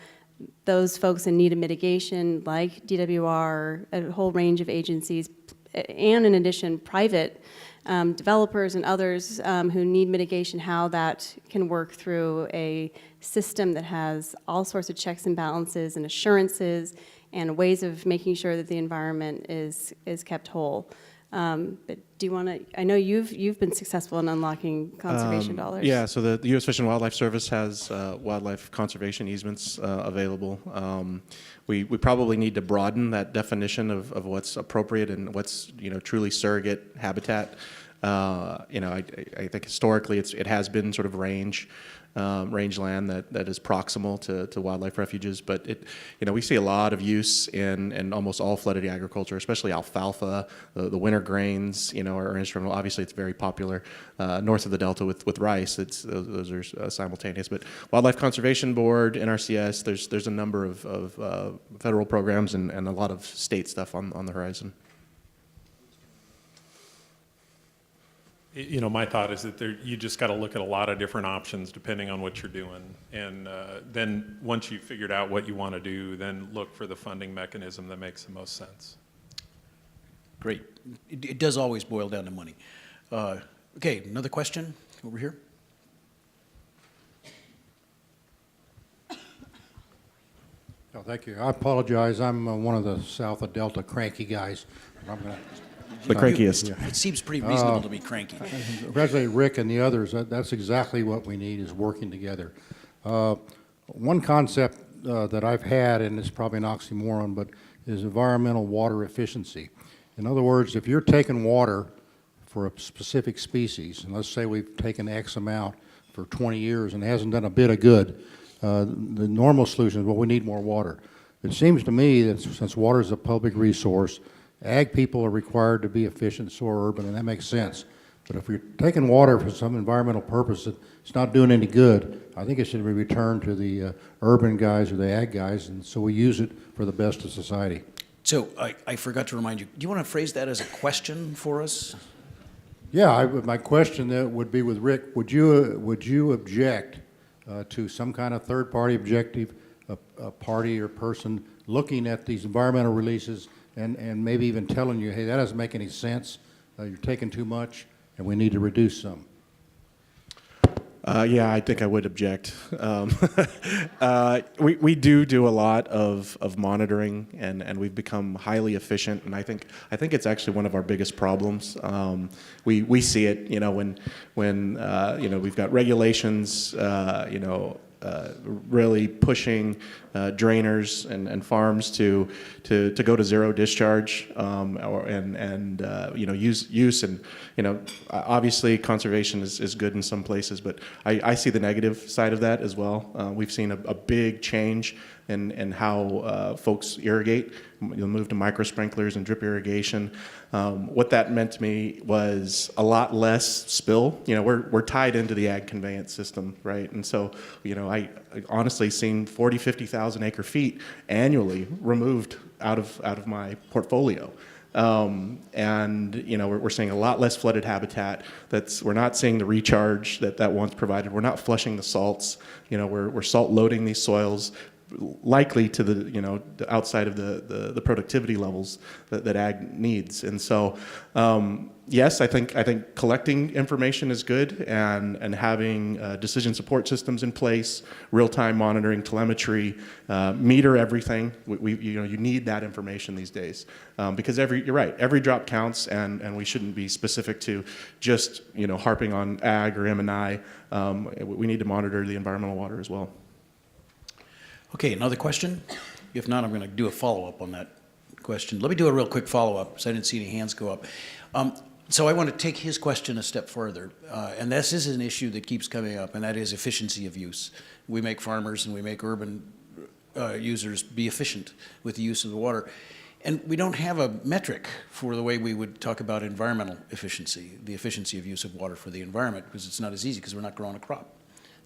[SPEAKER 3] those folks in need of mitigation, like DWR, a whole range of agencies, and in addition, private developers and others who need mitigation, how that can work through a system that has all sorts of checks and balances and assurances and ways of making sure that the environment is kept whole. But do you want to? I know you've been successful in unlocking conservation dollars.
[SPEAKER 4] Yeah, so the U.S. Fish and Wildlife Service has wildlife conservation easements available. We probably need to broaden that definition of what's appropriate and what's truly surrogate habitat. I think historically it has been sort of range land that is proximal to wildlife refuges, but we see a lot of use in almost all flooded agriculture, especially alfalfa, the winter grains, are instrumental. Obviously, it's very popular north of the Delta with rice. Those are simultaneous. But Wildlife Conservation Board, NRCS, there's a number of federal programs and a lot of state stuff on the horizon.
[SPEAKER 2] My thought is that you just got to look at a lot of different options depending on what you're doing. And then once you've figured out what you want to do, then look for the funding mechanism that makes the most sense.
[SPEAKER 1] Great. It does always boil down to money. Okay, another question over here.
[SPEAKER 6] Oh, thank you. I apologize. I'm one of the south of Delta cranky guys. I'm going to...
[SPEAKER 4] The crankiest.
[SPEAKER 6] Yeah.
[SPEAKER 1] It seems pretty reasonable to be cranky.
[SPEAKER 6] Congratulate Rick and the others. That's exactly what we need, is working together. One concept that I've had, and it's probably an oxymoron, but is environmental water efficiency. In other words, if you're taking water for a specific species, and let's say we've taken X amount for 20 years and it hasn't done a bit of good, the normal solution is, well, we need more water. It seems to me that since water is a public resource, ag people are required to be efficient, so are urban, and that makes sense. But if you're taking water for some environmental purpose that it's not doing any good, I think it should be returned to the urban guys or the ag guys, and so we use it for the best of society.
[SPEAKER 1] So I forgot to remind you, do you want to phrase that as a question for us?
[SPEAKER 6] Yeah, my question would be with Rick, would you object to some kind of third-party objective, a party or person looking at these environmental releases and maybe even telling you, hey, that doesn't make any sense, you're taking too much, and we need to reduce some?
[SPEAKER 4] Yeah, I think I would object. We do a lot of monitoring, and we've become highly efficient, and I think it's actually one of our biggest problems. We see it, when we've got regulations, really pushing drainers and farms to go to zero discharge, use and obviously conservation is good in some places, but I see the negative side of that as well. We've seen a big change in how folks irrigate. Move to micro sprinklers and drip irrigation. What that meant to me was a lot less spill. We're tied into the ag conveyance system, right? And so, I honestly seen 40, 50,000 acre feet annually removed out of my portfolio. We're seeing a lot less flooded habitat. We're not seeing the recharge that once provided. We're not flushing the salts. We're salt loading these soils. likely to the, outside of the productivity levels that ag needs. And so, yes, I think collecting information is good, and having decision support systems in place, real-time monitoring, telemetry, meter everything. You need that information these days, because you're right, every drop counts, and we shouldn't be specific to just harping on ag or M&I. We need to monitor the environmental water as well.
[SPEAKER 1] Okay, another question? If not, I'm going to do a follow-up on that question. Let me do a real quick follow-up, because I didn't see any hands go up. So I want to take his question a step further, and this is an issue that keeps coming up, and that is efficiency of use. We make farmers and we make urban users be efficient with the use of the water. And we don't have a metric for the way we would talk about environmental efficiency, the efficiency of use of water for the environment, because it's not as easy, because we're not growing a crop.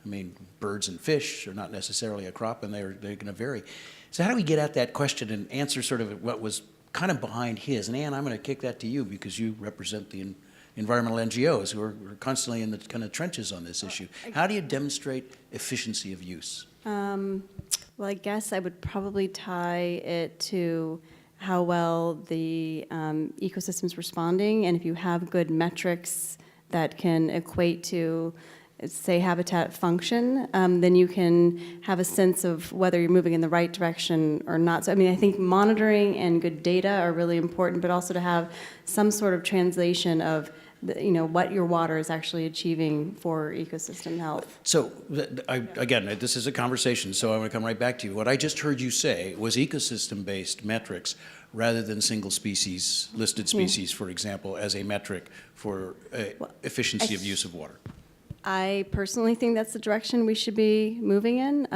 [SPEAKER 1] I mean, birds and fish are not necessarily a crop, and they're going to vary. So how do we get at that question and answer sort of what was kind of behind his? And Ann, I'm going to kick that to you, because you represent the environmental NGOs who are constantly in the kind of trenches on this issue. How do you demonstrate efficiency of use?
[SPEAKER 3] Well, I guess I would probably tie it to how well the ecosystem's responding, and if you have good metrics that can equate to, say, habitat function, then you can have a sense of whether you're moving in the right direction or not. So, I mean, I think monitoring and good data are really important, but also to have some sort of translation of what your water is actually achieving for ecosystem health.
[SPEAKER 1] So, again, this is a conversation, so I'm going to come right back to you. What I just heard you say was ecosystem-based metrics rather than single species, listed species, for example, as a metric for efficiency of use of water.
[SPEAKER 3] I personally think that's the direction we should be moving in.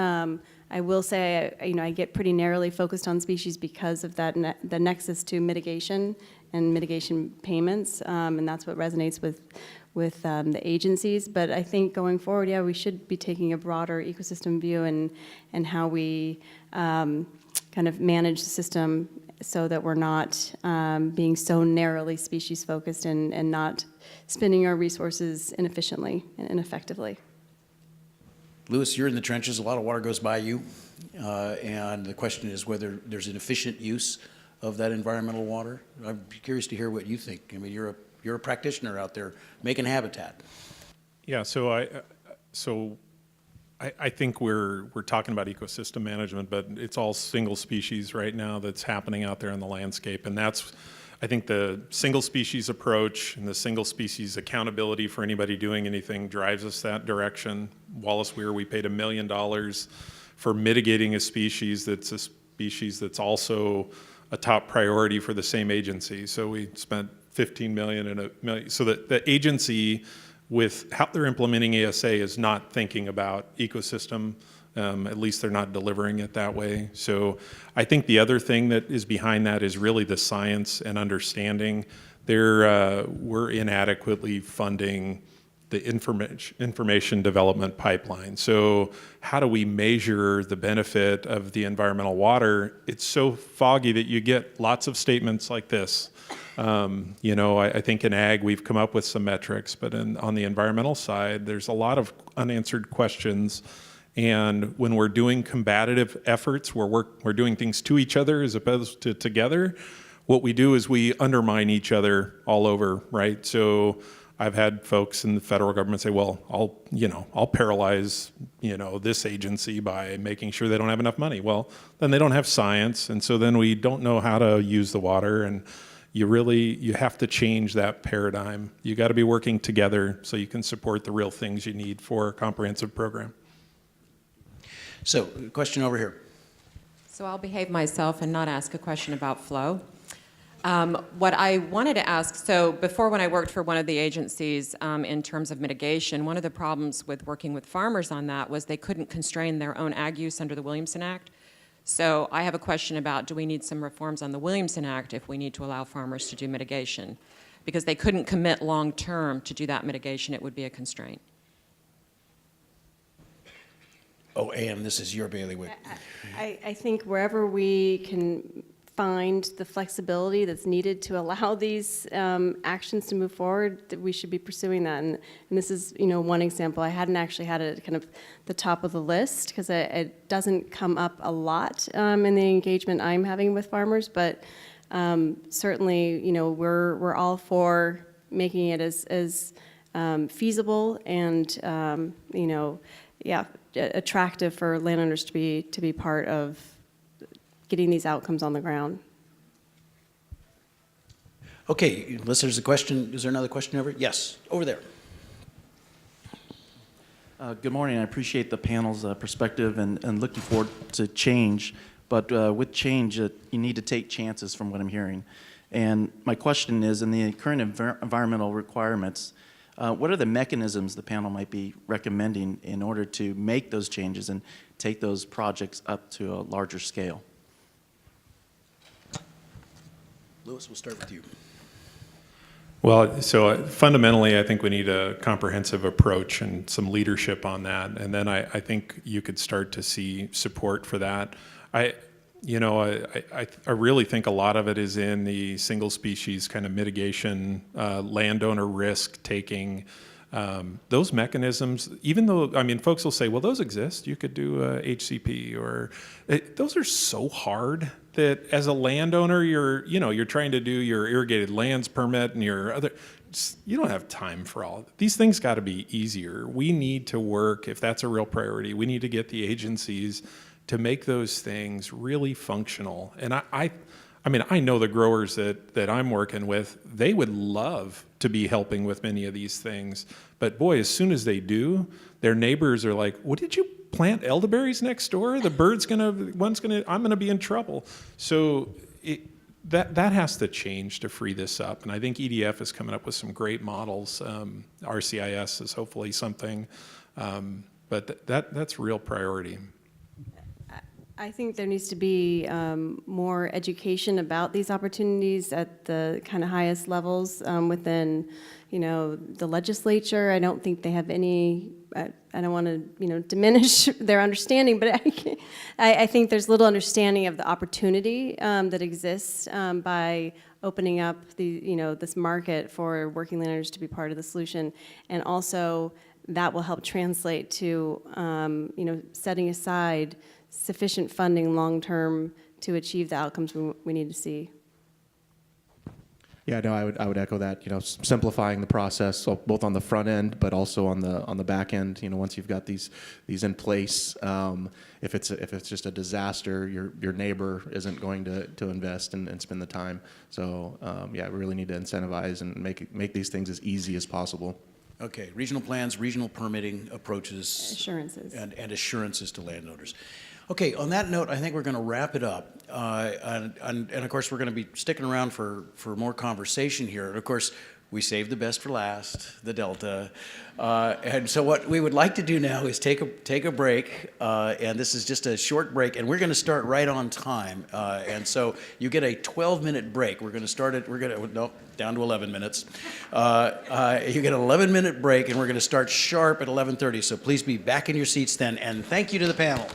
[SPEAKER 3] I will say, I get pretty narrowly focused on species because of that the nexus to mitigation and mitigation payments, and that's what resonates with the agencies. But I think going forward, we should be taking a broader ecosystem view and how we kind of manage the system so that we're not being so narrowly species focused and not spending our resources inefficiently and ineffectively.
[SPEAKER 1] Lewis, you're in the trenches. A lot of water goes by you, and the question is whether there's an efficient use of that environmental water. I'm curious to hear what you think. I mean, you're a practitioner out there making habitat.
[SPEAKER 2] Yeah, so I think we're talking about ecosystem management, but it's all single species right now that's happening out there in the landscape, and that's, I think, the single species approach and the single species accountability for anybody doing anything drives us that direction. Wallace Weir, we paid $1 million for mitigating a species that's also a top priority for the same agency. So we spent $15 million and $1 million, so that the agency, with how they're implementing ASA, is not thinking about ecosystem. At least they're not delivering it that way. So I think the other thing that is behind that is really the science and understanding. We're inadequately funding the information development pipeline. So how do we measure the benefit of the environmental water? It's so foggy that you get lots of statements like this. I think in ag we've come up with some metrics, but on the environmental side, there's a lot of unanswered questions. And when we're doing combative efforts, where we're doing things to each other as opposed to together, what we do is we undermine each other all over, right? So I've had folks in the federal government say, well, I'll paralyze, this agency by making sure they don't have enough money. Well, then they don't have science, and so then we don't know how to use the water, and you have to change that paradigm. You got to be working together so you can support the real things you need for a comprehensive program.
[SPEAKER 1] So, question over here.
[SPEAKER 7] So I'll behave myself and not ask a question about flow. What I wanted to ask, so before, when I worked for one of the agencies in terms of mitigation, one of the problems with working with farmers on that was they couldn't constrain their own ag use under the Williamson Act. So I have a question about, do we need some reforms on the Williamson Act if we need to allow farmers to do mitigation? Because they couldn't commit long term to do that mitigation, it would be a constraint.
[SPEAKER 1] Oh, Ann, this is your bailiwick.
[SPEAKER 3] I think wherever we can find the flexibility that's needed to allow these actions to move forward, that we should be pursuing that. And this is, one example. I hadn't actually had it kind of the top of the list because it doesn't come up a lot in the engagement I'm having with farmers. But certainly, we're all for making it as feasible and attractive for landowners to be part of getting these outcomes on the ground.
[SPEAKER 1] Okay, unless there's a question, is there another question over? Yes, over there.
[SPEAKER 8] Good morning. I appreciate the panel's perspective and looking forward to change. But with change, you need to take chances from what I'm hearing. And my question is, in the current environmental requirements, what are the mechanisms the panel might be recommending in order to make those changes and take those projects up to a larger scale?
[SPEAKER 1] Lewis, we'll start with you.
[SPEAKER 2] Well, so fundamentally, I think we need a comprehensive approach and some leadership on that. And then I think you could start to see support for that. I really think a lot of it is in the single species kind of mitigation, landowner risk taking, those mechanisms, even though, folks will say, well, those exist. You could do HCP those are so hard that as a landowner, you're trying to do your irrigated lands permit and you don't have time for all. These things got to be easier. We need to work, if that's a real priority, we need to get the agencies to make those things really functional. And I know the growers that I'm working with, they would love to be helping with many of these things. But boy, as soon as they do, their neighbors are like, what did you plant elderberries next door? The I'm gonna be in trouble. So that has to change to free this up. And I think EDF is coming up with some great models. RCIS is hopefully something, but that's real priority.
[SPEAKER 3] I think there needs to be more education about these opportunities at the kind of highest levels within, the legislature. I don't think they have any. I don't want to, diminish their understanding, but I think there's little understanding of the opportunity that exists by opening up this market for working landowners to be part of the solution, and also that will help translate to, setting aside sufficient funding long-term to achieve the outcomes we need to see.
[SPEAKER 4] Yeah, no, I would echo that. Simplifying the process, so both on the front end, but also on the back end. Once you've got these in place, if it's just a disaster, your neighbor isn't going to invest and spend the time. So we really need to incentivize and make these things as easy as possible.
[SPEAKER 1] Okay, regional plans, regional permitting approaches.
[SPEAKER 3] Assurances.
[SPEAKER 1] And assurances to landowners. Okay, on that note, I think we're going to wrap it up. And of course, we're going to be sticking around for more conversation here. And of course, we saved the best for last, the Delta. And so what we would like to do now is take a break. And this is just a short break. And we're going to start right on time. And so you get a 12-minute break. We're going to start it, down to 11 minutes. You get an 11-minute break, and we're going to start sharp at 11:30. So please be back in your seats then. And thank you to the panel.